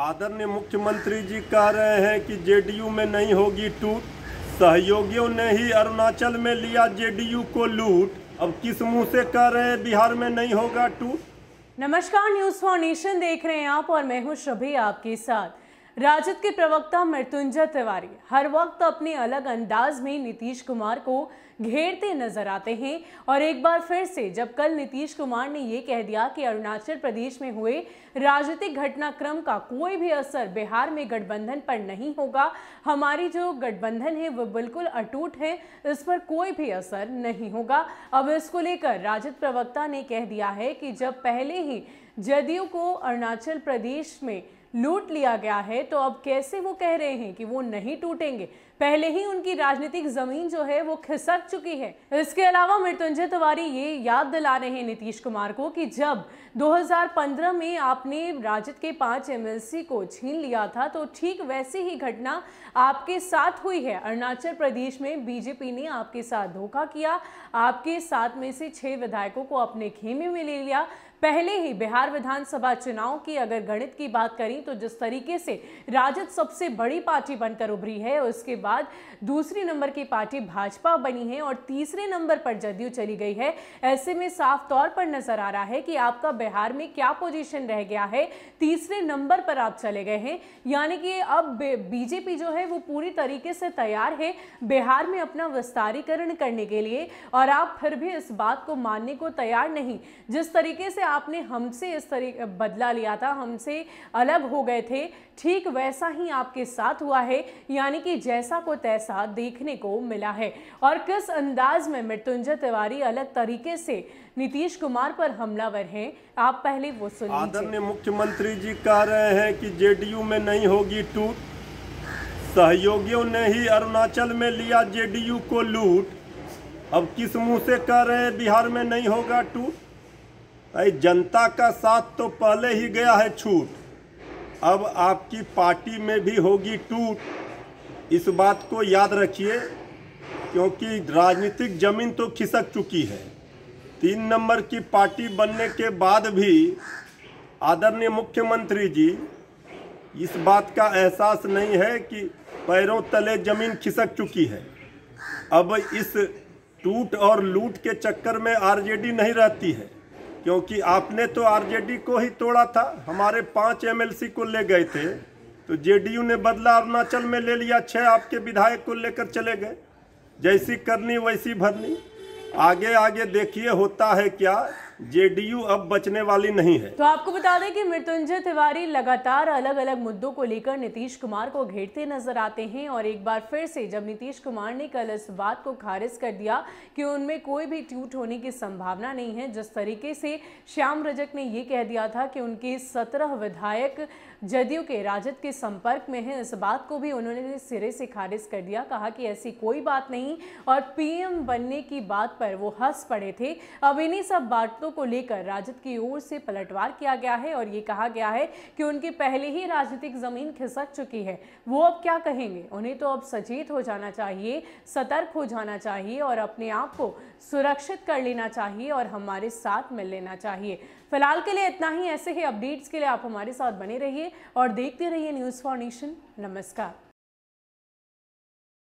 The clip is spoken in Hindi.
आदरणीय मुख्यमंत्री जी कह रहे हैं कि जेडीयू में नहीं होगी टूट। सहयोगियों ने ही अरुणाचल में लिया जेडीयू को लूट। अब किस मुंह से कह रहे हैं बिहार में नहीं होगा टूट। नमस्कार, न्यूज फॉर नेशन देख रहे हैं आप और मैं हूं श्रभी आपके साथ। राजद के प्रवक्ता मृत्युंजय तिवारी हर वक्त अपने अलग अंदाज में नीतीश कुमार को घेरते नजर आते हैं और एक बार फिर से जब कल नीतीश कुमार ने ये कह दिया कि अरुणाचल प्रदेश में हुए राजनीतिक घटनाक्रम का कोई भी असर बिहार में गठबंधन पर नहीं होगा, हमारी जो गठबंधन है वो बिल्कुल अटूट है, इस पर कोई भी असर नहीं होगा। अब इसको लेकर राजद प्रवक्ता ने कह दिया है कि जब पहले ही जदयू को अरुणाचल प्रदेश में लूट लिया गया है तो अब कैसे वो कह रहे हैं कि वो नहीं टूटेंगे। पहले ही उनकी राजनीतिक जमीन जो है वो खिसक चुकी है। इसके अलावा मृत्युंजय तिवारी ये याद दिला रहे हैं नीतीश कुमार को कि जब 2015 में आपने राजद के 5 एमएलसी को छीन लिया था तो ठीक वैसी ही घटना आपके साथ हुई है। अरुणाचल प्रदेश में बीजेपी ने आपके साथ धोखा किया, आपके 7 में से 6 विधायकों को अपने खेमे में ले लिया। पहले ही बिहार विधानसभा चुनाव की अगर गणित की बात करें तो जिस तरीके से राजद सबसे बड़ी पार्टी बनकर उभरी है, उसके बाद दूसरी नंबर की पार्टी भाजपा बनी है और तीसरे नंबर पर जदयू चली गई है। ऐसे में साफ तौर पर नजर आ रहा है कि आपका बिहार में क्या पोजीशन रह गया है, तीसरे नंबर पर आप चले गए हैं। यानी कि अब बीजेपी जो है वो पूरी तरीके से तैयार है बिहार में अपना विस्तारीकरण करने के लिए और आप फिर भी इस बात को मानने को तैयार नहीं। जिस तरीके से आपने हमसे इस तरीके बदला लिया था, हमसे अलग हो गए थे, ठीक वैसा ही आपके साथ हुआ है। यानी कि जैसा को तैसा देखने को मिला है। और किस अंदाज में मृत्युंजय तिवारी अलग तरीके से नीतीश कुमार पर हमलावर हैं, आप पहले वो सुन लीजिए। आदरणीय मुख्यमंत्री जी कह रहे हैं कि जेडीयू में नहीं होगी टूट। सहयोगियों ने ही अरुणाचल में लिया जेडीयू को लूट। अब किस मुंह से कह रहे हैं बिहार में नहीं होगा टूट। जनता का साथ तो पहले ही गया है छूट। अब आपकी पार्टी में भी होगी टूट। इस बात को याद रखिए, क्योंकि राजनीतिक जमीन तो खिसक चुकी है। 3 नंबर की पार्टी बनने के बाद भी आदरणीय मुख्यमंत्री जी इस बात का एहसास नहीं है कि पैरों तले जमीन खिसक चुकी है। अब इस टूट और लूट के चक्कर में आरजेडी नहीं रहती है, क्योंकि आपने तो आरजेडी को ही तोड़ा था। हमारे 5 एमएलसी को ले गए थे तो जेडीयू ने बदला अरुणाचल में ले लिया, 6 आपके विधायक को लेकर चले गए। जैसी करनी वैसी भरनी। आगे आगे देखिए होता है क्या। जेडीयू अब बचने वाली नहीं है। तो आपको बता दें कि मृत्युंजय तिवारी लगातार अलग अलग मुद्दों को लेकर नीतीश कुमार को घेरते नजर आते हैं और एक बार फिर से जब नीतीश कुमार ने कल इस बात को खारिज कर दिया कि उनमें कोई भी टूट होने की संभावना नहीं है, जिस तरीके से श्याम रजक ने यह कह दिया था कि उनके 17 विधायक जदयू के राजद के संपर्क में हैं, इस बात को भी उन्होंने सिरे से खारिज कर दिया। कहा कि ऐसी कोई बात नहीं और पीएम बनने की बात पर वो हंस पड़े थे। अब इन्हीं सब बातों को लेकर राजद की ओर से पलटवार किया गया है और ये कहा गया है कि उनकी पहले ही राजनीतिक जमीन खिसक चुकी है। वो अब क्या कहेंगे? उन्हें तो अब सचेत हो जाना चाहिए, सतर्क हो जाना चाहिए और अपने आप को सुरक्षित कर लेना चाहिए और हमारे साथ मिल लेना चाहिए। फिलहाल के लिए इतना ही। ऐसे ही अपडेट्स के लिए आप हमारे साथ बने रहिए और देखते रहिए न्यूज़ फॉर नेशन। नमस्कार।